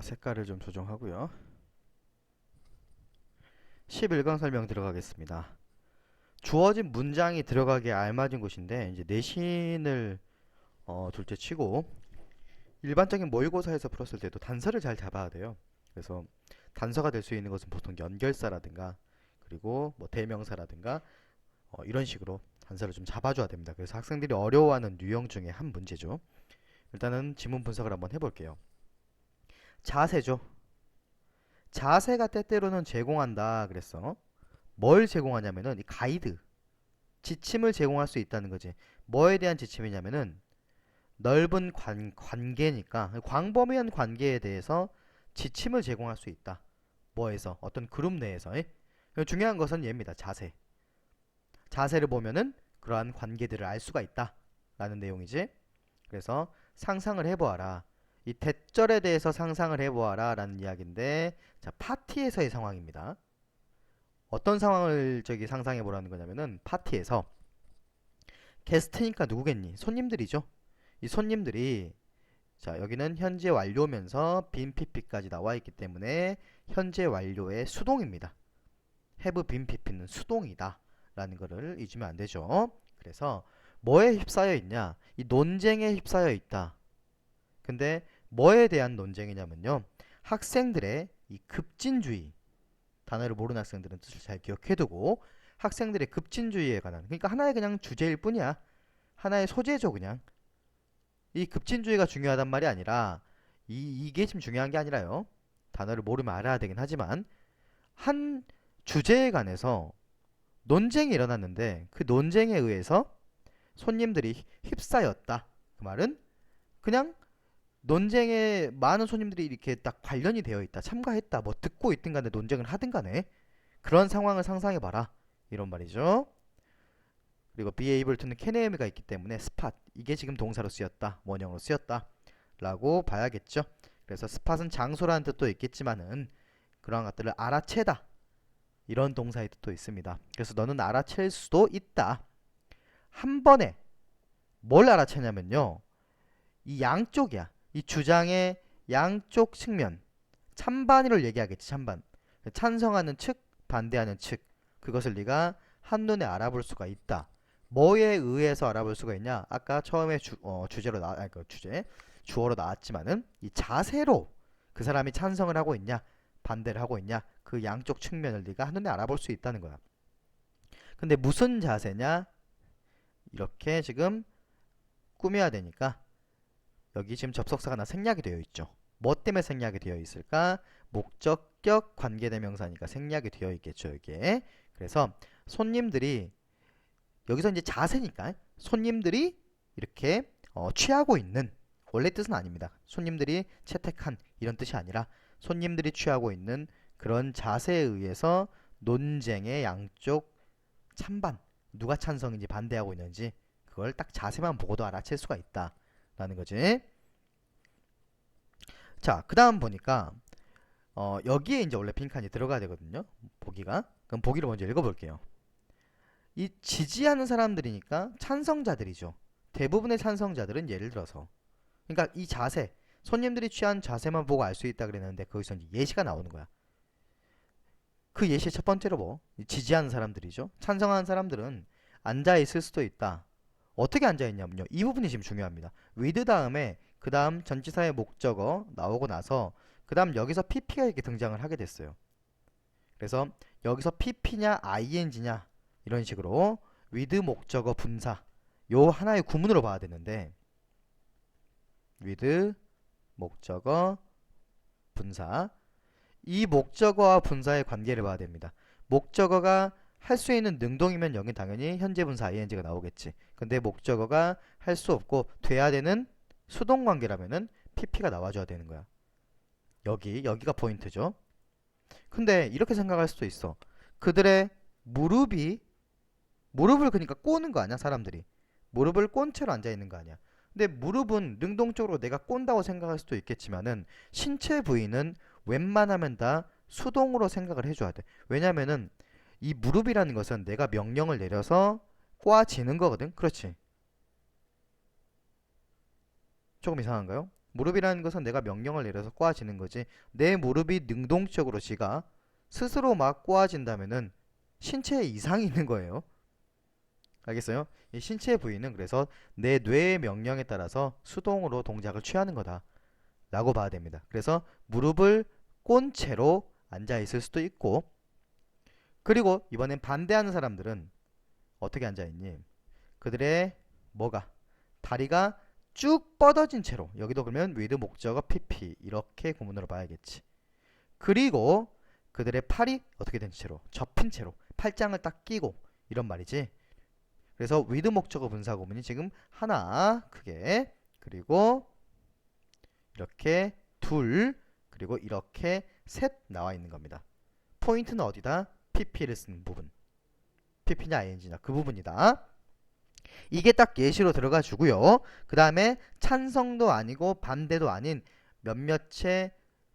색깔을 좀 조정하고요. 11강 설명 들어가겠습니다. 주어진 문장이 들어가기에 알맞은 곳인데 이제 내신을 둘째 치고 일반적인 모의고사에서 풀었을 때도 단서를 잘 잡아야 돼요. 그래서 단서가 될 수 있는 것은 보통 연결사라든가 그리고 뭐 대명사라든가 이런 식으로 단서를 좀 잡아줘야 됩니다. 그래서 학생들이 어려워하는 유형 중에 한 문제죠. 일단은 지문 분석을 한번 해볼게요. 자세죠. 자세가 때때로는 제공한다 그랬어. 뭘 제공하냐면은 이 가이드, 지침을 제공할 수 있다는 거지. 뭐에 대한 지침이냐면은 넓은 관계니까 광범위한 관계에 대해서 지침을 제공할 수 있다. 뭐에서? 어떤 그룹 내에서. 중요한 것은 얘입니다. 자세. 자세를 보면은 그러한 관계들을 알 수가 있다. 라는 내용이지. 그래서 상상을 해보아라. 이 대절에 대해서 상상을 해보아라 라는 이야기인데, 자, 파티에서의 상황입니다. 어떤 상황을 상상해 보라는 거냐면은 파티에서 게스트니까 누구겠니? 손님들이죠. 이 손님들이 자, 여기는 현재 완료면서 빈 PP까지 나와 있기 때문에 현재 완료의 수동입니다. have 빈 PP는 수동이다 라는 거를 잊으면 안 되죠. 그래서 뭐에 휩싸여 있냐? 이 논쟁에 휩싸여 있다. 근데 뭐에 대한 논쟁이냐면요, 학생들의 이 급진주의, 단어를 모르는 학생들은 뜻을 잘 기억해두고 학생들의 급진주의에 관한, 그러니까 하나의 그냥 주제일 뿐이야. 하나의 소재죠. 그냥 이 급진주의가 중요하단 말이 아니라 이게 지금 중요한 게 아니라요, 단어를 모르면 알아야 되긴 하지만 한 주제에 관해서 논쟁이 일어났는데 그 논쟁에 의해서 손님들이 휩싸였다. 그 말은 그냥 논쟁에 많은 손님들이 이렇게 딱 관련이 되어 있다, 참가했다, 뭐 듣고 있든 간에 논쟁을 하든 간에 그런 상황을 상상해 봐라, 이런 말이죠. 그리고 be able to는 can am가 있기 때문에 spot, 이게 지금 동사로 쓰였다, 원형으로 쓰였다 라고 봐야겠죠. 그래서 spot은 장소라는 뜻도 있겠지만은 그러한 것들을 알아채다, 이런 동사의 뜻도 있습니다. 그래서 너는 알아챌 수도 있다. 한 번에 뭘 알아채냐면요, 이 양쪽이야. 이 주장의 양쪽 측면, 찬반을 얘기하겠지. 찬반, 찬성하는 측, 반대하는 측, 그것을 네가 한눈에 알아볼 수가 있다. 뭐에 의해서 알아볼 수가 있냐? 아까 처음에 주제로 주어로 나왔지만은 이 자세로 그 사람이 찬성을 하고 있냐, 반대를 하고 있냐, 그 양쪽 측면을 네가 한눈에 알아볼 수 있다는 거야. 근데 무슨 자세냐? 이렇게 지금 꾸며야 되니까 여기 지금 접속사가 하나 생략이 되어 있죠. 뭐 때문에 생략이 되어 있을까? 목적격 관계대명사니까 생략이 되어 있겠죠, 여기에. 그래서 손님들이, 여기서 이제 자세니까 손님들이 이렇게 취하고 있는, 원래 뜻은 아닙니다. 손님들이 채택한, 이런 뜻이 아니라 손님들이 취하고 있는 그런 자세에 의해서 논쟁의 양쪽 찬반, 누가 찬성인지 반대하고 있는지 그걸 딱 자세만 보고도 알아챌 수가 있다 라는 거지. 자, 그 다음 보니까 여기에 이제 원래 빈칸이 들어가야 되거든요, 보기가. 그럼 보기를 먼저 읽어볼게요. 이 지지하는 사람들이니까 찬성자들이죠. 대부분의 찬성자들은 예를 들어서, 그러니까 이 자세, 손님들이 취한 자세만 보고 알 수 있다 그랬는데 거기서 이제 예시가 나오는 거야. 그 예시 첫 번째로 뭐 지지하는 사람들이죠. 찬성하는 사람들은 앉아 있을 수도 있다. 어떻게 앉아 있냐면요, 이 부분이 지금 중요합니다. with 다음에 그 다음 전치사의 목적어 나오고 나서 그 다음 여기서 pp가 이렇게 등장을 하게 됐어요. 그래서 여기서 pp냐 ing냐 이런 식으로 with 목적어 분사, 요 하나의 구문으로 봐야 되는데 with 목적어 분사, 이 목적어와 분사의 관계를 봐야 됩니다. 목적어가 할 수 있는 능동이면 여기 당연히 현재 분사 ing가 나오겠지. 근데 목적어가 할 수 없고 돼야 되는 수동 관계라면은 pp가 나와줘야 되는 거야. 여기가 포인트죠. 근데 이렇게 생각할 수도 있어. 그들의 무릎을 그러니까 꼬는 거 아니야, 사람들이. 무릎을 꼰 채로 앉아 있는 거 아니야. 근데 무릎은 능동적으로 내가 꼰다고 생각할 수도 있겠지만은 신체 부위는 웬만하면 다 수동으로 생각을 해줘야 돼. 왜냐면은 이 무릎이라는 것은 내가 명령을 내려서 꼬아지는 거거든. 그렇지. 조금 이상한가요? 무릎이라는 것은 내가 명령을 내려서 꼬아지는 거지. 내 무릎이 능동적으로 지가 스스로 막 꼬아진다면은 신체에 이상이 있는 거예요. 알겠어요? 이 신체 부위는 그래서 내 뇌의 명령에 따라서 수동으로 동작을 취하는 거다 라고 봐야 됩니다. 그래서 무릎을 꼰 채로 앉아 있을 수도 있고, 그리고 이번엔 반대하는 사람들은 어떻게 앉아 있니? 그들의 뭐가? 다리가 쭉 뻗어진 채로, 여기도 그러면 with 목적어 PP 이렇게 구문으로 봐야겠지. 그리고 그들의 팔이 어떻게 된 채로? 접힌 채로 팔짱을 딱 끼고 이런 말이지. 그래서 with 목적어 분사 구문이 지금 하나 크게, 그리고 이렇게 둘, 그리고 이렇게 셋 나와 있는 겁니다. 포인트는 어디다? PP를 쓰는 부분. PP냐 ING냐 그 부분이다. 이게 딱 예시로 들어가 주고요. 그 다음에 찬성도 아니고 반대도 아닌 몇몇의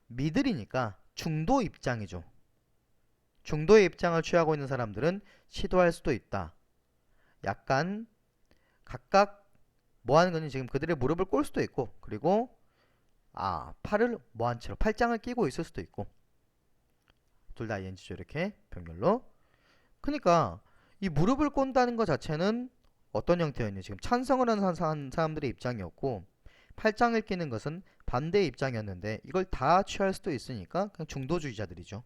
미들이니까 중도 입장이죠. 중도의 입장을 취하고 있는 사람들은 시도할 수도 있다. 약간 각각 뭐 하는 건지, 지금 그들의 무릎을 꿇을 수도 있고, 그리고 팔을 뭐한 채로 팔짱을 끼고 있을 수도 있고, 둘 다 ING죠. 이렇게 병렬로. 그러니까 이 무릎을 꼰다는 것 자체는 어떤 형태였니? 지금 찬성을 하는 사람들의 입장이었고, 팔짱을 끼는 것은 반대의 입장이었는데, 이걸 다 취할 수도 있으니까 그냥 중도주의자들이죠.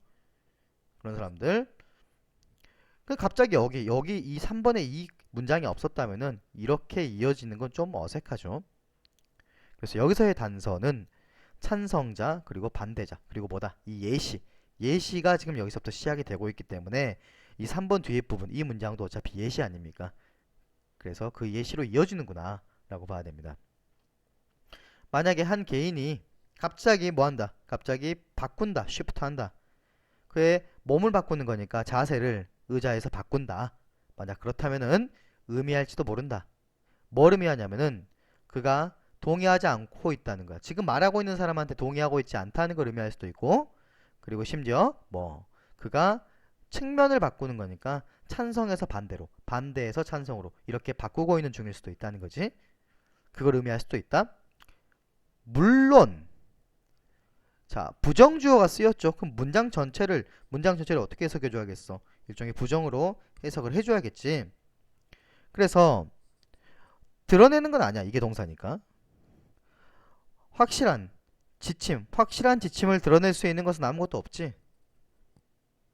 그런 사람들. 갑자기 여기 이 3번에 이 문장이 없었다면은 이렇게 이어지는 건 좀 어색하죠. 그래서 여기서의 단서는 찬성자, 그리고 반대자, 그리고 뭐다? 이 예시가 지금 여기서부터 시작이 되고 있기 때문에 이 3번 뒤에 부분, 이 문장도 어차피 예시 아닙니까? 그래서 그 예시로 이어지는구나 라고 봐야 됩니다. 만약에 한 개인이 갑자기 뭐한다? 갑자기 바꾼다, 쉬프트 한다. 그의 몸을 바꾸는 거니까 자세를 의자에서 바꾼다. 만약 그렇다면은 의미할지도 모른다. 뭘 의미하냐면은 그가 동의하지 않고 있다는 거야. 지금 말하고 있는 사람한테 동의하고 있지 않다는 걸 의미할 수도 있고, 그리고 심지어 그가 측면을 바꾸는 거니까 찬성에서 반대로, 반대에서 찬성으로 이렇게 바꾸고 있는 중일 수도 있다는 거지. 그걸 의미할 수도 있다. 물론 자, 부정주어가 쓰였죠. 그럼 문장 전체를 어떻게 해석해 줘야겠어? 일종의 부정으로 해석을 해줘야겠지. 그래서 드러내는 건 아니야. 이게 동사니까. 확실한 지침을 드러낼 수 있는 것은 아무것도 없지.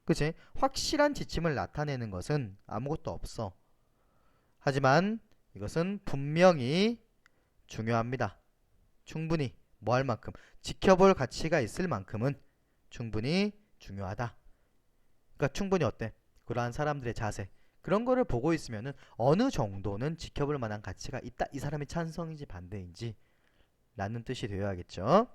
그치? 확실한 지침을 나타내는 것은 아무것도 없어. 하지만 이것은 분명히 중요합니다. 충분히 뭐 할 만큼, 지켜볼 가치가 있을 만큼은 충분히 중요하다. 그러니까 충분히 어때? 그러한 사람들의 자세, 그런 거를 보고 있으면은 어느 정도는 지켜볼 만한 가치가 있다. 이 사람이 찬성인지 반대인지 라는 뜻이 되어야겠죠.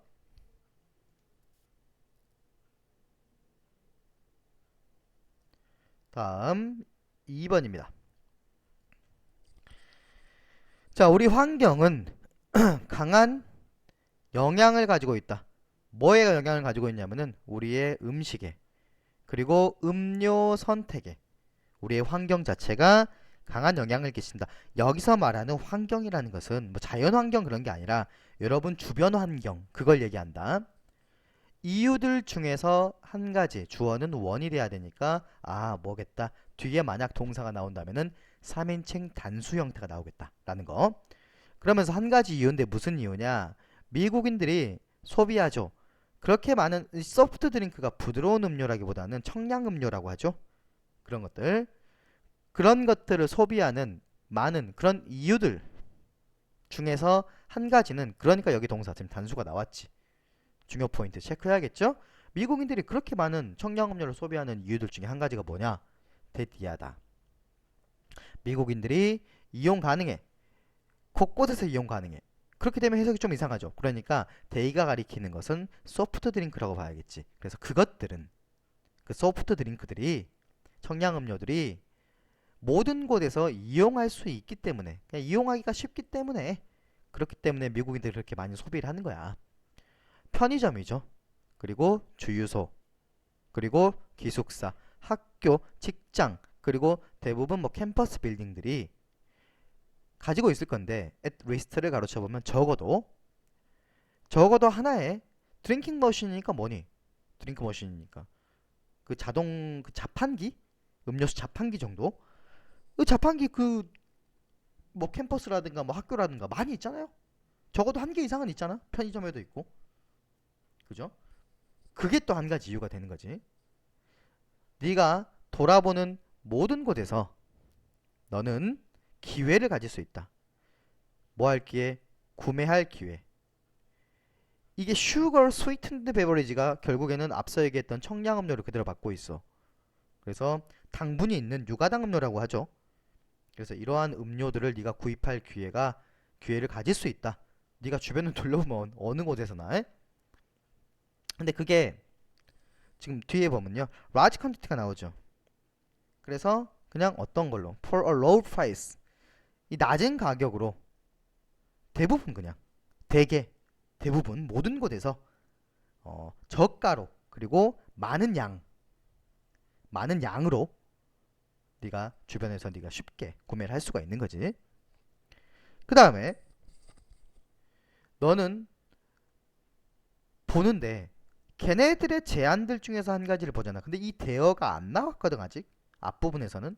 다음 2번입니다. 자, 우리 환경은 강한 영향을 가지고 있다. 뭐에 영향을 가지고 있냐면은 우리의 음식에, 그리고 음료 선택에 우리의 환경 자체가 강한 영향을 끼친다. 여기서 말하는 환경이라는 것은 뭐 자연환경 그런 게 아니라 여러분 주변 환경, 그걸 얘기한다. 이유들 중에서 한 가지, 주어는 원이 돼야 되니까 뭐겠다. 뒤에 만약 동사가 나온다면은 3인칭 단수 형태가 나오겠다 라는 거. 그러면서 한 가지 이유인데 무슨 이유냐? 미국인들이 소비하죠. 그렇게 많은 소프트 드링크가 부드러운 음료라기보다는 청량 음료라고 하죠. 그런 것들을 소비하는 많은 그런 이유들 중에서 한 가지는, 그러니까 여기 동사 지금 단수가 나왔지. 중요 포인트 체크해야겠죠? 미국인들이 그렇게 많은 청량 음료를 소비하는 이유들 중에 한 가지가 뭐냐? 데디하다. 미국인들이 이용 가능해. 곳곳에서 이용 가능해. 그렇게 되면 해석이 좀 이상하죠. 그러니까 데이가 가리키는 것은 소프트 드링크라고 봐야겠지. 그래서 그것들은, 그 소프트 드링크들이, 청량 음료들이 모든 곳에서 이용할 수 있기 때문에, 그냥 이용하기가 쉽기 때문에, 그렇기 때문에 미국인들이 그렇게 많이 소비를 하는 거야. 편의점이죠. 그리고 주유소, 그리고 기숙사, 학교, 직장, 그리고 대부분 캠퍼스 빌딩들이 가지고 있을 건데, at least를 가로쳐보면 적어도 적어도 하나에 드링킹 머신이니까 뭐니? 드링크 머신이니까 그 자동 그 자판기? 음료수 자판기 정도? 그 자판기 그 뭐 캠퍼스라든가 뭐 학교라든가 많이 있잖아요. 적어도 한 개 이상은 있잖아. 편의점에도 있고. 그죠? 그게 또 한 가지 이유가 되는 거지. 네가 돌아보는 모든 곳에서 너는 기회를 가질 수 있다. 뭐 할 기회? 구매할 기회. 이게 슈거 스위튼드 베버리지가 결국에는 앞서 얘기했던 청량음료를 그대로 받고 있어. 그래서 당분이 있는 유가당 음료라고 하죠. 그래서 이러한 음료들을 네가 구입할 기회를 가질 수 있다. 네가 주변을 둘러보면 어느 곳에서나. 근데 그게 지금 뒤에 보면요. large quantity가 나오죠. 그래서 그냥 어떤 걸로 for a low price 이 낮은 가격으로 대부분 그냥 대부분 모든 곳에서 저가로 그리고 많은 양으로 네가 주변에서 네가 쉽게 구매를 할 수가 있는 거지. 그 다음에 너는 보는데 걔네들의 제안들 중에서 한 가지를 보잖아. 근데 이 대어가 안 나왔거든 아직 앞부분에서는.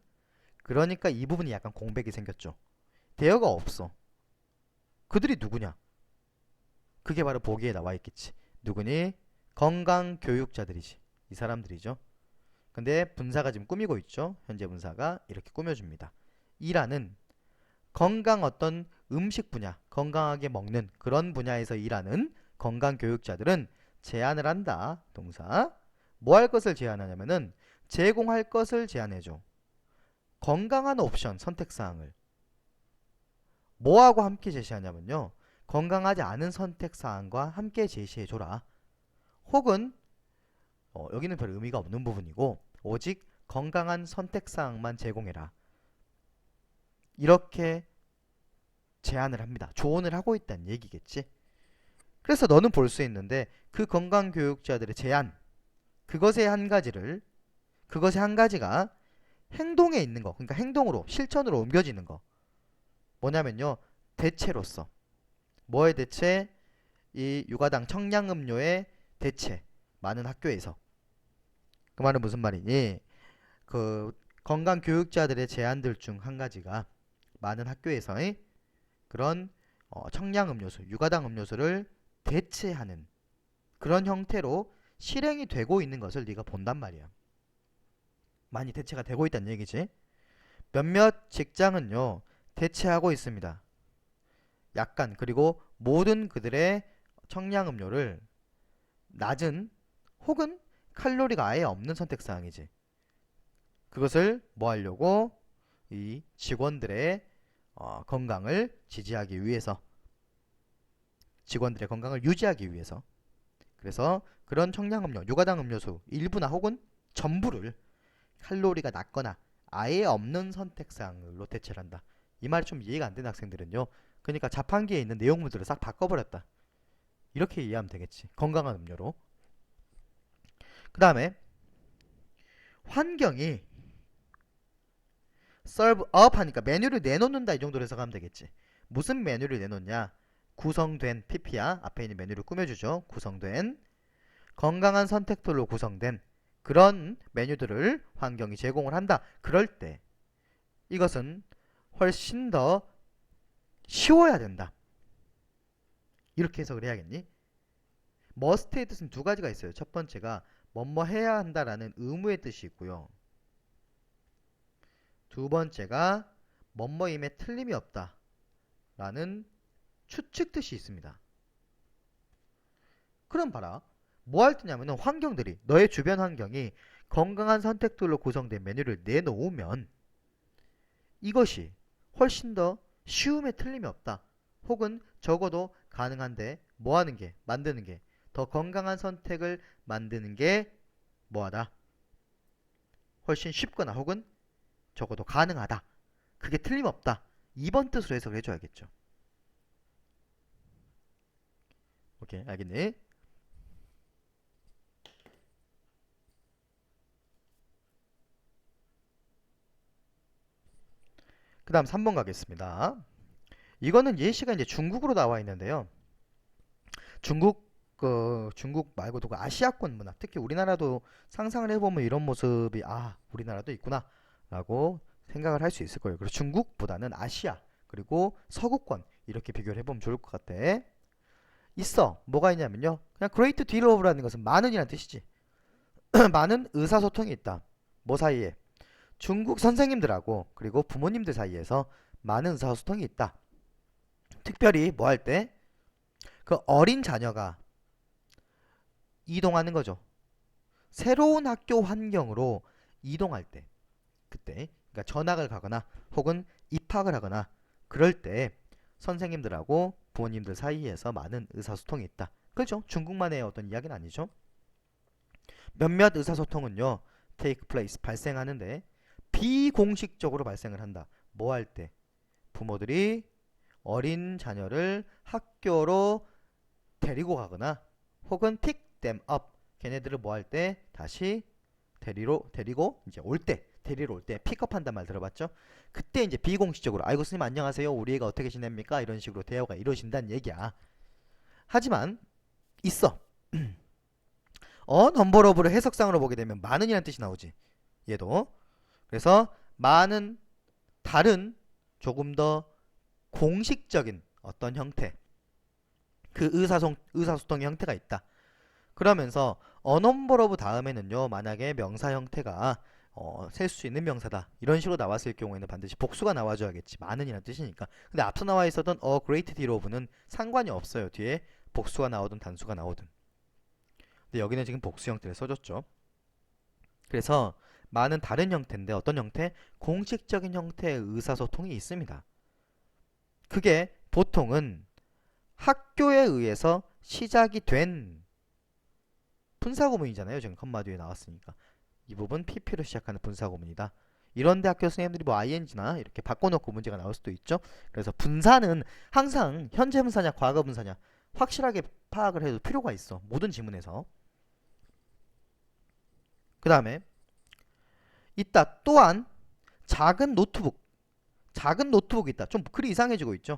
그러니까 이 부분이 약간 공백이 생겼죠. 대어가 없어. 그들이 누구냐? 그게 바로 보기에 나와 있겠지. 누구니? 건강교육자들이지. 이 사람들이죠. 근데 분사가 지금 꾸미고 있죠. 현재 분사가 이렇게 꾸며줍니다. 일하는 건강 어떤 음식 분야, 건강하게 먹는 그런 분야에서 일하는 건강교육자들은 제안을 한다. 동사. 뭐 할 것을 제안하냐면은 제공할 것을 제안해줘. 건강한 옵션, 선택사항을. 뭐하고 함께 제시하냐면요. 건강하지 않은 선택사항과 함께 제시해줘라. 혹은 여기는 별 의미가 없는 부분이고 오직 건강한 선택사항만 제공해라. 이렇게 제안을 합니다. 조언을 하고 있다는 얘기겠지. 그래서 너는 볼 수 있는데 그 건강교육자들의 제안 그것의 한 가지가 행동에 있는 거 그러니까 행동으로 실천으로 옮겨지는 거 뭐냐면요. 대체로서 뭐의 대체? 이 유가당 청량음료의 대체 많은 학교에서 그 말은 무슨 말이니? 그 건강교육자들의 제안들 중 한 가지가 많은 학교에서의 그런 청량음료수, 유가당 음료수를 대체하는 그런 형태로 실행이 되고 있는 것을 네가 본단 말이야. 많이 대체가 되고 있다는 얘기지. 몇몇 직장은요, 대체하고 있습니다. 약간, 그리고 모든 그들의 청량음료를 낮은 혹은 칼로리가 아예 없는 선택사항이지. 그것을 뭐 하려고? 이 직원들의 건강을 지지하기 위해서, 직원들의 건강을 유지하기 위해서. 그래서 그런 청량음료, 유가당 음료수 일부나 혹은 전부를 칼로리가 낮거나 아예 없는 선택사항으로 대체를 한다. 이 말이 좀 이해가 안 되는 학생들은요. 그러니까 자판기에 있는 내용물들을 싹 바꿔버렸다. 이렇게 이해하면 되겠지. 건강한 음료로. 그 다음에 환경이 serve up 하니까 메뉴를 내놓는다 이 정도로 해석하면 되겠지. 무슨 메뉴를 내놓냐? 구성된 PP야. 앞에 있는 메뉴를 꾸며주죠. 구성된 건강한 선택들로 구성된 그런 메뉴들을 환경이 제공을 한다. 그럴 때 이것은 훨씬 더 쉬워야 된다. 이렇게 해석을 해야겠니? must의 뜻은 두 가지가 있어요. 첫 번째가 뭐뭐 해야 한다라는 의무의 뜻이 있고요. 두 번째가 뭐뭐임에 틀림이 없다라는 추측 뜻이 있습니다. 그럼 봐라. 뭐 할 때냐면은 환경들이 너의 주변 환경이 건강한 선택들로 구성된 메뉴를 내놓으면 이것이 훨씬 더 쉬움에 틀림이 없다. 혹은 적어도 가능한데 뭐 하는 게 만드는 게 더 건강한 선택을 만드는 게 뭐하다? 훨씬 쉽거나 혹은 적어도 가능하다. 그게 틀림없다. 2번 뜻으로 해석을 해줘야겠죠. 오케이, 알겠니? 그 다음 3번 가겠습니다. 이거는 예시가 이제 중국으로 나와 있는데요. 중국 말고도 그 아시아권 문화, 특히 우리나라도 상상을 해보면 이런 모습이 우리나라도 있구나라고 생각을 할 수 있을 거예요. 그리고 중국보다는 아시아 그리고 서구권 이렇게 비교를 해보면 좋을 것 같아. 있어. 뭐가 있냐면요. 그냥 great deal of라는 것은 많은이라는 뜻이지. 많은 의사소통이 있다. 뭐 사이에? 중국 선생님들하고 그리고 부모님들 사이에서 많은 의사소통이 있다. 특별히 뭐 할 때? 그 어린 자녀가 이동하는 거죠. 새로운 학교 환경으로 이동할 때, 그때, 그러니까 전학을 가거나 혹은 입학을 하거나 그럴 때 선생님들하고 부모님들 사이에서 많은 의사소통이 있다. 그렇죠? 중국만의 어떤 이야기는 아니죠. 몇몇 의사소통은요, take place, 발생하는데 비공식적으로 발생을 한다. 뭐 할 때? 부모들이 어린 자녀를 학교로 데리고 가거나 혹은 pick them up, 걔네들을 뭐 할 때 다시 데리고 이제 올 때, 데리러 올 때 픽업한단 말 들어봤죠? 그때 이제 비공식적으로 아이고 스님 안녕하세요, 우리 애가 어떻게 지냅니까? 이런 식으로 대화가 이루어진다는 얘기야. 하지만 있어. 넘버러브를 해석상으로 보게 되면 많은이라는 뜻이 나오지. 얘도. 그래서 많은 다른 조금 더 공식적인 어떤 형태, 그 의사소통의 형태가 있다. 그러면서 어넘버러브 다음에는요, 만약에 명사 형태가 셀 수 있는 명사다 이런 식으로 나왔을 경우에는 반드시 복수가 나와줘야겠지. 많은이라는 뜻이니까. 근데 앞서 나와 있었던 great deal of는 상관이 없어요. 뒤에 복수가 나오든 단수가 나오든. 근데 여기는 지금 복수 형태를 써줬죠. 그래서 많은 다른 형태인데 어떤 형태? 공식적인 형태의 의사소통이 있습니다. 그게 보통은 학교에 의해서 시작이 된 분사구문이잖아요. 지금 컴마 뒤에 나왔으니까. 이 부분 PP로 시작하는 분사구문이다. 이런데 학교 선생님들이 뭐 ing나 이렇게 바꿔놓고 문제가 나올 수도 있죠. 그래서 분사는 항상 현재 분사냐 과거 분사냐 확실하게 파악을 해도 필요가 있어. 모든 지문에서. 그 다음에 있다. 또한 작은 노트북. 작은 노트북이 있다. 좀 글이 이상해지고 있죠.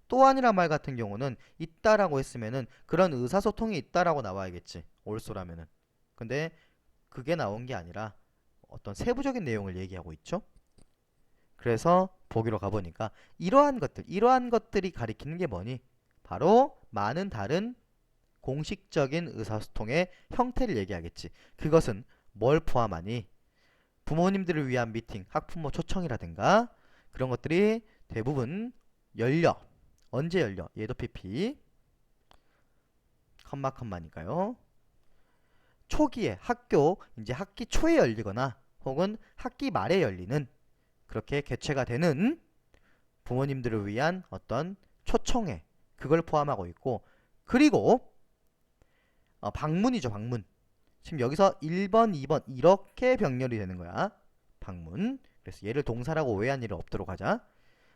또한이란 말 같은 경우는 있다라고 했으면은 그런 의사소통이 있다라고 나와야겠지. 올소라면은. 근데 그게 나온 게 아니라 어떤 세부적인 내용을 얘기하고 있죠. 그래서 보기로 가보니까 이러한 것들이 가리키는 게 뭐니? 바로 많은 다른 공식적인 의사소통의 형태를 얘기하겠지. 그것은 뭘 포함하니? 부모님들을 위한 미팅, 학부모 초청이라든가 그런 것들이 대부분 열려. 언제 열려? 얘도 PP 컴마니까요. 초기에 이제 학기 초에 열리거나 혹은 학기 말에 열리는 그렇게 개최가 되는 부모님들을 위한 어떤 초청회 그걸 포함하고 있고 그리고 방문이죠. 방문. 지금 여기서 1번, 2번 이렇게 병렬이 되는 거야. 방문. 그래서 얘를 동사라고 오해한 일은 없도록 하자.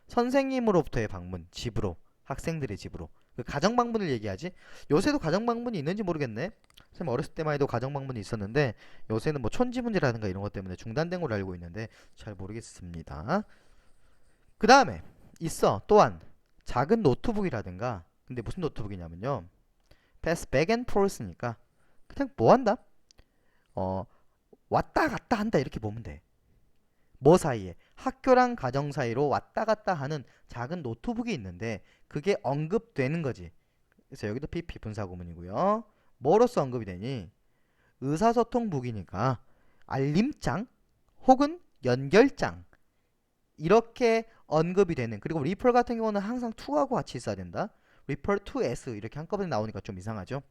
선생님으로부터의 방문, 집으로, 학생들의 집으로. 그 가정 방문을 얘기하지. 요새도 가정 방문이 있는지 모르겠네. 선생님 어렸을 때만 해도 가정 방문이 있었는데 요새는 뭐 촌지 문제라든가 이런 것 때문에 중단된 걸로 알고 있는데 잘 모르겠습니다. 그 다음에 있어. 또한 작은 노트북이라든가. 근데 무슨 노트북이냐면요. pass back and forth니까 그냥 뭐 한다? 어, 왔다 갔다 한다 이렇게 보면 돼. 뭐 사이에? 학교랑 가정 사이로 왔다 갔다 하는 작은 노트북이 있는데 그게 언급되는 거지. 그래서 여기도 PP 분사구문이고요. 뭐로서 언급이 되니? 의사소통북이니까 알림장 혹은 연결장 이렇게 언급이 되는. 그리고 리펄 같은 경우는 항상 to하고 같이 있어야 된다. refer to as 이렇게 한꺼번에 나오니까 좀 이상하죠.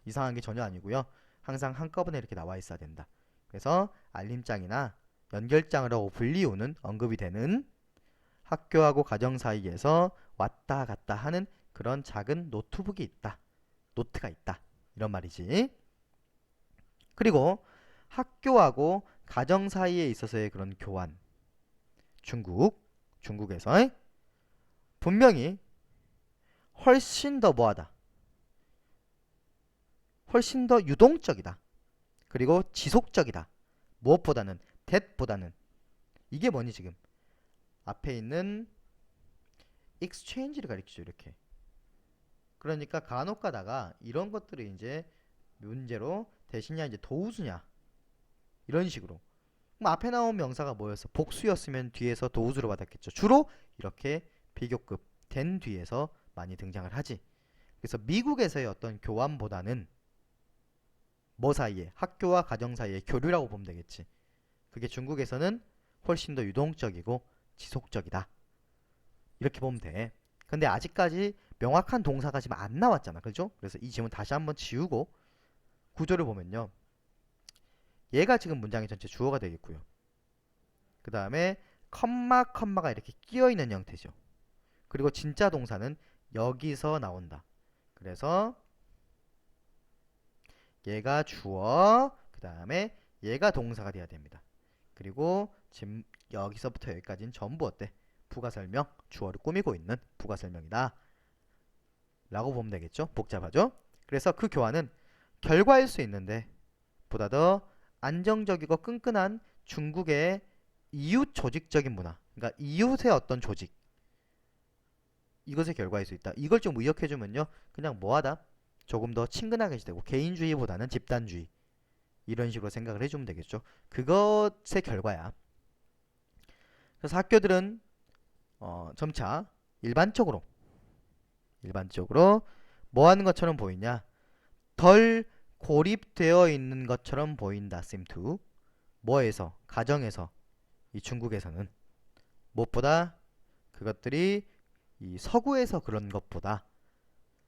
이상한 게 전혀 아니고요. 항상 한꺼번에 이렇게 나와 있어야 된다. 그래서 알림장이나 연결장이라고 불리우는 언급이 되는 학교하고 가정 사이에서 왔다 갔다 하는 그런 작은 노트북이 있다. 노트가 있다. 이런 말이지. 그리고 학교하고 가정 사이에 있어서의 그런 교환. 중국에서 분명히 훨씬 더 뭐하다. 훨씬 더 유동적이다. 그리고 지속적이다. 무엇보다는 that보다는 이게 뭐니 지금 앞에 있는 exchange를 가리키죠. 이렇게 그러니까 간혹 가다가 이런 것들을 이제 문제로 대신이야 이제 도우수냐 이런 식으로. 그럼 앞에 나온 명사가 뭐였어? 복수였으면 뒤에서 도우수로 받았겠죠. 주로 이렇게 비교급 된 뒤에서 많이 등장을 하지. 그래서 미국에서의 어떤 교환보다는 뭐 사이에? 학교와 가정 사이의 교류라고 보면 되겠지. 그게 중국에서는 훨씬 더 유동적이고 지속적이다. 이렇게 보면 돼. 근데 아직까지 명확한 동사가 지금 안 나왔잖아. 그죠? 그래서 이 지문 다시 한번 지우고 구조를 보면요. 얘가 지금 문장의 전체 주어가 되겠고요. 그 다음에 컴마가 이렇게 끼어있는 형태죠. 그리고 진짜 동사는 여기서 나온다. 그래서 얘가 주어, 그 다음에 얘가 동사가 돼야 됩니다. 그리고 지금 여기서부터 여기까지는 전부 어때? 부가설명, 주어를 꾸미고 있는 부가설명이다 라고 보면 되겠죠. 복잡하죠. 그래서 그 교환은 결과일 수 있는데 보다 더 안정적이고 끈끈한 중국의 이웃 조직적인 문화, 그러니까 이웃의 어떤 조직, 이것의 결과일 수 있다. 이걸 좀 의역해주면요, 그냥 뭐하다? 조금 더 친근하게 되고 개인주의보다는 집단주의, 이런 식으로 생각을 해주면 되겠죠. 그것의 결과야. 그래서 학교들은 점차 일반적으로 뭐 하는 것처럼 보이냐? 덜 고립되어 있는 것처럼 보인다. seem to. 뭐에서? 가정에서. 이 중국에서는 무엇보다 그것들이 이 서구에서 그런 것보다.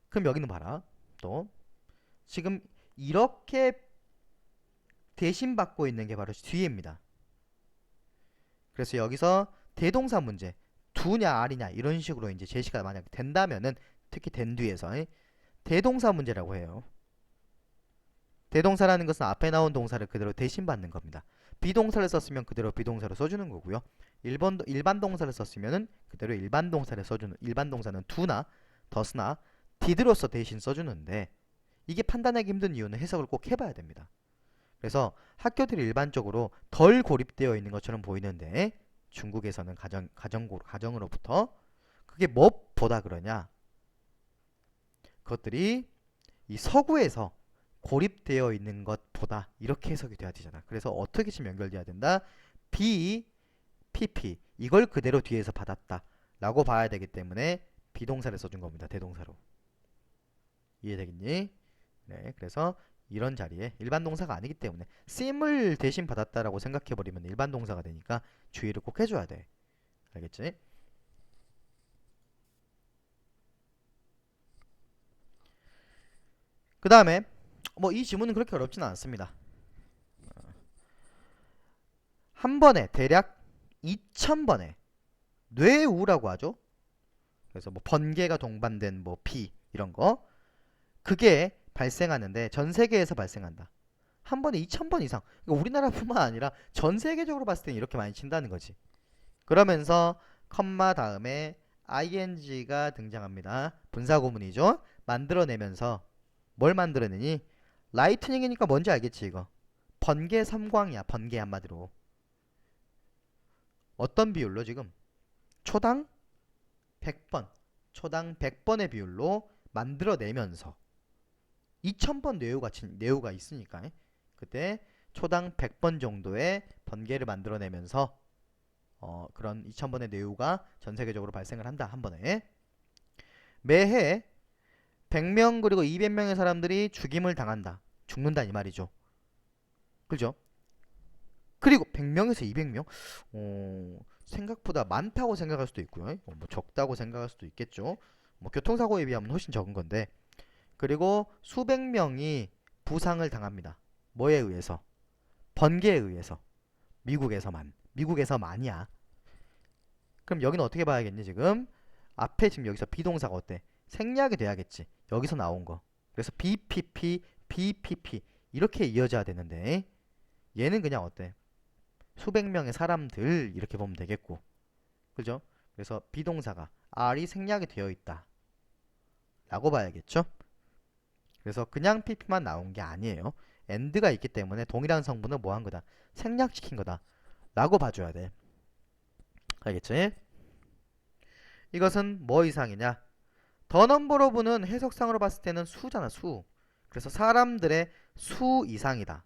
그럼 여기는 봐라. 또 지금 이렇게 대신 받고 있는 게 바로 뒤에입니다. 그래서 여기서 대동사 문제, 두냐 아리냐 이런 식으로 이제 제시가 만약 된다면은, 특히 된 뒤에서 대동사 문제라고 해요. 대동사라는 것은 앞에 나온 동사를 그대로 대신 받는 겁니다. 비동사를 썼으면 그대로 비동사로 써주는 거고요. 일반 동사를 썼으면은 그대로 일반 동사를 써주는, 일반 동사는 do나 does나 did로서 대신 써주는데, 이게 판단하기 힘든 이유는 해석을 꼭 해봐야 됩니다. 그래서 학교들이 일반적으로 덜 고립되어 있는 것처럼 보이는데 중국에서는 가정으로부터 그게 무엇보다 그러냐? 그것들이 이 서구에서 고립되어 있는 것보다, 이렇게 해석이 돼야 되잖아. 그래서 어떻게 지금 연결돼야 된다? PP 이걸 그대로 뒤에서 받았다 라고 봐야 되기 때문에 비동사를 써준 겁니다. 대동사로. 이해되겠니? 네, 그래서 이런 자리에 일반 동사가 아니기 때문에 seem을 대신 받았다라고 생각해버리면 일반 동사가 되니까 주의를 꼭 해줘야 돼. 알겠지? 그 다음에 뭐 이 지문은 그렇게 어렵지는 않습니다. 한 번에 대략 2000번에 뇌우라고 하죠. 그래서 뭐 번개가 동반된 뭐 비 이런 거, 그게 발생하는데 전 세계에서 발생한다. 한 번에 2000번 이상. 그러니까 우리나라뿐만 아니라 전 세계적으로 봤을 때 이렇게 많이 친다는 거지. 그러면서 컴마 다음에 ing가 등장합니다. 분사구문이죠. 만들어내면서 뭘 만들어내니? 라이트닝이니까 뭔지 알겠지 이거. 번개 섬광이야. 번개 한마디로. 어떤 비율로 지금? 초당 100번. 초당 100번의 비율로 만들어내면서 2000번 뇌우가 있으니까 그때 초당 100번 정도의 번개를 만들어내면서 그런 2000번의 뇌우가 전 세계적으로 발생을 한다. 한 번에. 매해 100명 그리고 200명의 사람들이 죽임을 당한다. 죽는다 이 말이죠. 그죠? 그리고 100명에서 200명? 생각보다 많다고 생각할 수도 있고요. 뭐 적다고 생각할 수도 있겠죠. 뭐 교통사고에 비하면 훨씬 적은 건데. 그리고 수백 명이 부상을 당합니다. 뭐에 의해서? 번개에 의해서. 미국에서만이야. 그럼 여기는 어떻게 봐야겠니 지금? 앞에 지금 여기서 비동사가 어때? 생략이 돼야겠지. 여기서 나온 거. 그래서 BPP 이렇게 이어져야 되는데 얘는 그냥 어때? 수백 명의 사람들 이렇게 보면 되겠고. 그죠? 그래서 비동사가 R이 생략이 되어 있다 라고 봐야겠죠? 그래서 그냥 pp만 나온 게 아니에요. and가 있기 때문에 동일한 성분을 뭐 한 거다? 생략시킨 거다 라고 봐줘야 돼. 알겠지? 이것은 뭐 이상이냐? 더 넘버 오브는 해석상으로 봤을 때는 수잖아, 수. 그래서 사람들의 수 이상이다.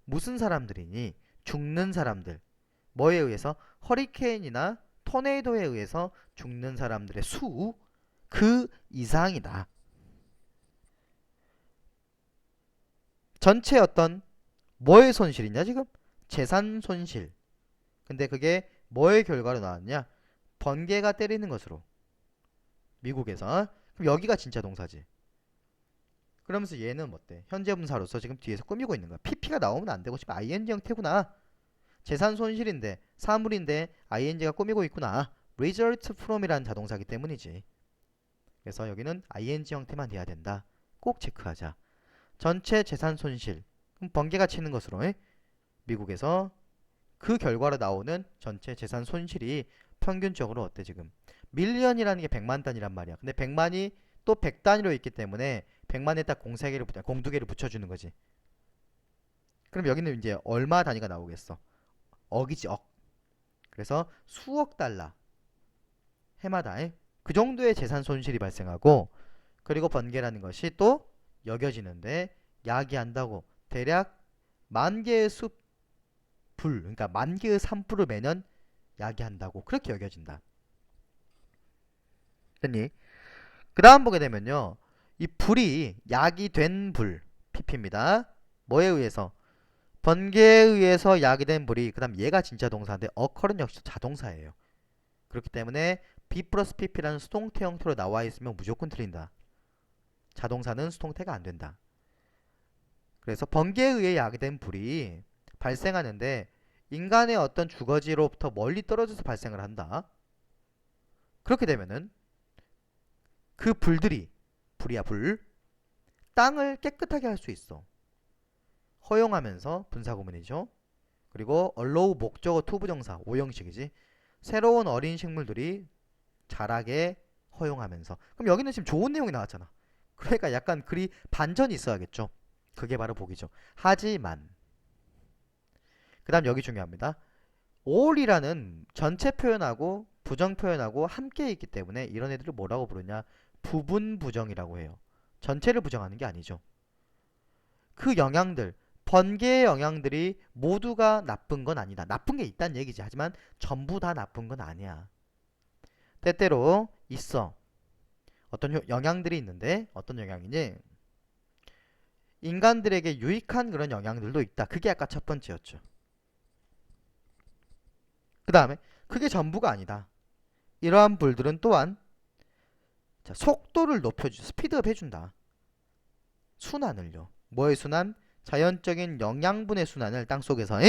무슨 사람들이니? 죽는 사람들. 뭐에 의해서? 허리케인이나 토네이도에 의해서 죽는 사람들의 수, 그 이상이다. 전체 어떤 뭐의 손실이냐 지금? 재산 손실. 근데 그게 뭐의 결과로 나왔냐? 번개가 때리는 것으로. 미국에서. 그럼 여기가 진짜 동사지. 그러면서 얘는 뭐대? 현재 분사로서 지금 뒤에서 꾸미고 있는 거야. PP가 나오면 안 되고 지금 ing 형태구나. 재산 손실인데 사물인데 ing가 꾸미고 있구나. result from이라는 자동사기 때문이지. 그래서 여기는 ing 형태만 돼야 된다. 꼭 체크하자. 전체 재산 손실. 그럼 번개가 치는 것으로 미국에서 그 결과로 나오는 전체 재산 손실이 평균적으로 어때 지금? 밀리언이라는 게 100만 단위란 말이야. 근데 100만이 또 100단위로 있기 때문에 100만에 딱 공두개를 붙여주는 거지. 그럼 여기는 이제 얼마 단위가 나오겠어? 억이지, 억. 그래서 수억 달러 해마다 그 정도의 재산 손실이 발생하고, 그리고 번개라는 것이 또 여겨지는데 야기한다고 대략 만 개의 숲 불, 그러니까 만 개의 산불을 매년 야기한다고 그렇게 여겨진다. 됐니? 그 다음 보게 되면요, 이 불이 야기된 불, pp입니다. 뭐에 의해서? 번개에 의해서 야기된 불이, 그 다음 얘가 진짜 동사인데 occur은 역시 자동사예요. 그렇기 때문에 B 플러스 pp라는 수동태 형태로 나와 있으면 무조건 틀린다. 자동사는 수동태가 안 된다. 그래서 번개에 의해 야기된 불이 발생하는데 인간의 어떤 주거지로부터 멀리 떨어져서 발생을 한다. 그렇게 되면은 그 불들이, 불이야 불, 땅을 깨끗하게 할 수 있어. 허용하면서, 분사구문이죠. 그리고 allow 목적어 투부정사 5형식이지. 새로운 어린 식물들이 자라게 허용하면서. 그럼 여기는 지금 좋은 내용이 나왔잖아. 그러니까 약간 글이 반전이 있어야겠죠. 그게 바로 복이죠. 하지만 그 다음 여기 중요합니다. all이라는 전체 표현하고 부정 표현하고 함께 있기 때문에 이런 애들을 뭐라고 부르냐? 부분 부정이라고 해요. 전체를 부정하는 게 아니죠. 그 영향들, 번개의 영향들이 모두가 나쁜 건 아니다. 나쁜 게 있다는 얘기지. 하지만 전부 다 나쁜 건 아니야. 때때로 있어. 어떤 영향들이 있는데 어떤 영향이니? 인간들에게 유익한 그런 영향들도 있다. 그게 아까 첫 번째였죠. 그 다음에 그게 전부가 아니다. 이러한 불들은 또한 자, 속도를 높여주, 스피드업 해준다. 순환을요. 뭐의 순환? 자연적인 영양분의 순환을 땅속에서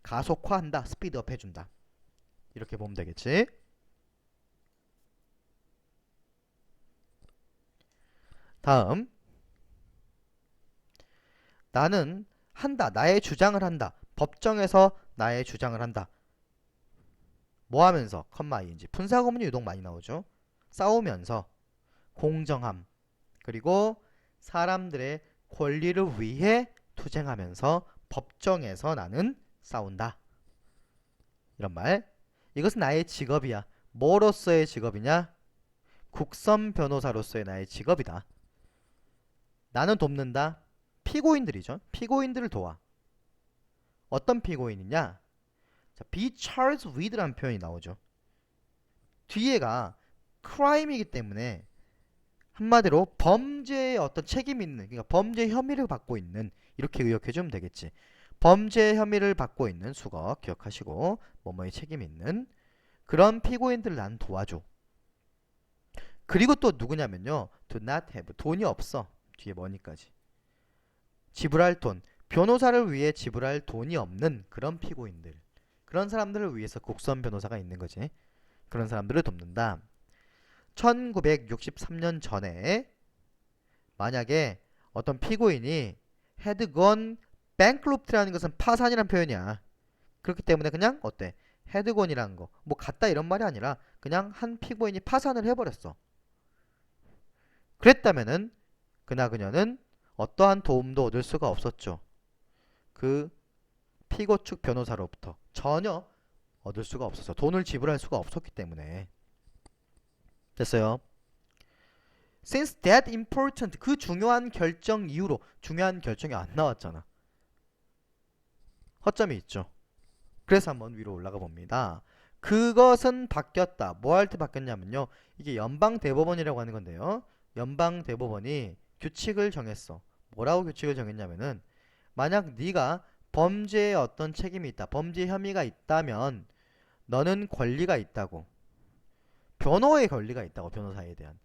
가속화한다. 스피드업 해준다. 이렇게 보면 되겠지. 다음, 나는 한다. 나의 주장을 한다. 법정에서 나의 주장을 한다. 뭐 하면서? 컴마 ing. 분사구문이 유독 많이 나오죠. 싸우면서, 공정함, 그리고 사람들의 권리를 위해 투쟁하면서 법정에서 나는 싸운다. 이런 말. 이것은 나의 직업이야. 뭐로서의 직업이냐? 국선 변호사로서의 나의 직업이다. 나는 돕는다. 피고인들이죠. 피고인들을 도와. 어떤 피고인이냐? 자, be charged with라는 표현이 나오죠. 뒤에가 crime이기 때문에 한마디로 범죄의 어떤 책임이 있는, 그러니까 범죄 혐의를 받고 있는, 이렇게 의역해주면 되겠지. 범죄 혐의를 받고 있는 수거 기억하시고, 뭐뭐의 책임이 있는 그런 피고인들을 난 도와줘. 그리고 또 누구냐면요, do not have, 돈이 없어. 뒤에 뭐니까지 지불할 돈, 변호사를 위해 지불할 돈이 없는 그런 피고인들, 그런 사람들을 위해서 국선 변호사가 있는 거지. 그런 사람들을 돕는다. 1963년 전에 만약에 어떤 피고인이 had gone bankrupt라는 것은 파산이란 표현이야. 그렇기 때문에 그냥 어때? had gone이라는 거 뭐 같다 이런 말이 아니라 그냥 한 피고인이 파산을 해버렸어. 그랬다면은 그녀는 어떠한 도움도 얻을 수가 없었죠. 그 피고 측 변호사로부터 전혀 얻을 수가 없었어. 돈을 지불할 수가 없었기 때문에. 됐어요. Since that important, 그 중요한 결정 이후로. 중요한 결정이 안 나왔잖아. 허점이 있죠. 그래서 한번 위로 올라가 봅니다. 그것은 바뀌었다. 뭐 할 때 바뀌었냐면요. 이게 연방대법원이라고 하는 건데요. 연방대법원이 규칙을 정했어. 뭐라고 규칙을 정했냐면은 만약 네가 범죄에 어떤 책임이 있다. 범죄 혐의가 있다면 너는 권리가 있다고. 변호의 권리가 있다고. 변호사에 대한.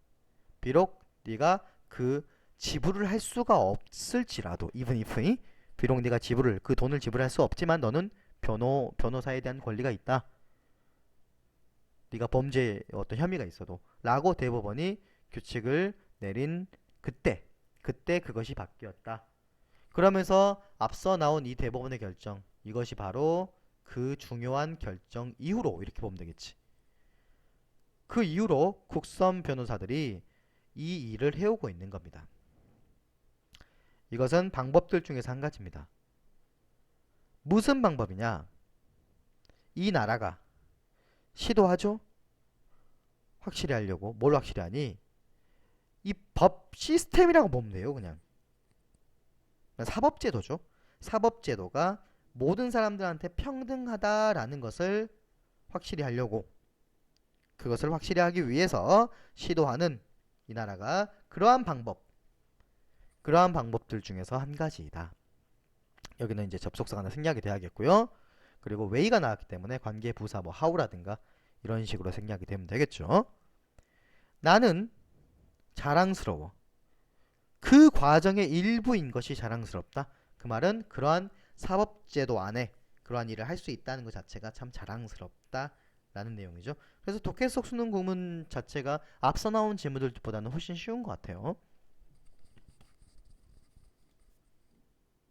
비록 네가 그 지불을 할 수가 없을지라도 even if 비록 네가 지불을 그 돈을 지불할 수 없지만 너는 변호사에 대한 권리가 있다. 네가 범죄에 어떤 혐의가 있어도 라고 대법원이 규칙을 내린 그때 그것이 바뀌었다. 그러면서 앞서 나온 이 대법원의 결정 이것이 바로 그 중요한 결정 이후로 이렇게 보면 되겠지. 그 이후로 국선 변호사들이 이 일을 해오고 있는 겁니다. 이것은 방법들 중에서 한 가지입니다. 무슨 방법이냐? 이 나라가 시도하죠? 확실히 하려고. 뭘 확실히 하니? 이 법 시스템이라고 보면 돼요. 그냥 사법제도죠. 사법제도가 모든 사람들한테 평등하다라는 것을 확실히 하려고, 그것을 확실히 하기 위해서 시도하는 이 나라가 그러한 방법들 중에서 한 가지이다. 여기는 이제 접속사가 하나 생략이 돼야겠고요. 그리고 way가 나왔기 때문에 관계 부사 뭐 how라든가 이런 식으로 생략이 되면 되겠죠. 나는 자랑스러워. 그 과정의 일부인 것이 자랑스럽다. 그 말은 그러한 사법제도 안에 그러한 일을 할 수 있다는 것 자체가 참 자랑스럽다라는 내용이죠. 그래서 독해 속 수능 구문 자체가 앞서 나온 질문들보다는 훨씬 쉬운 것 같아요.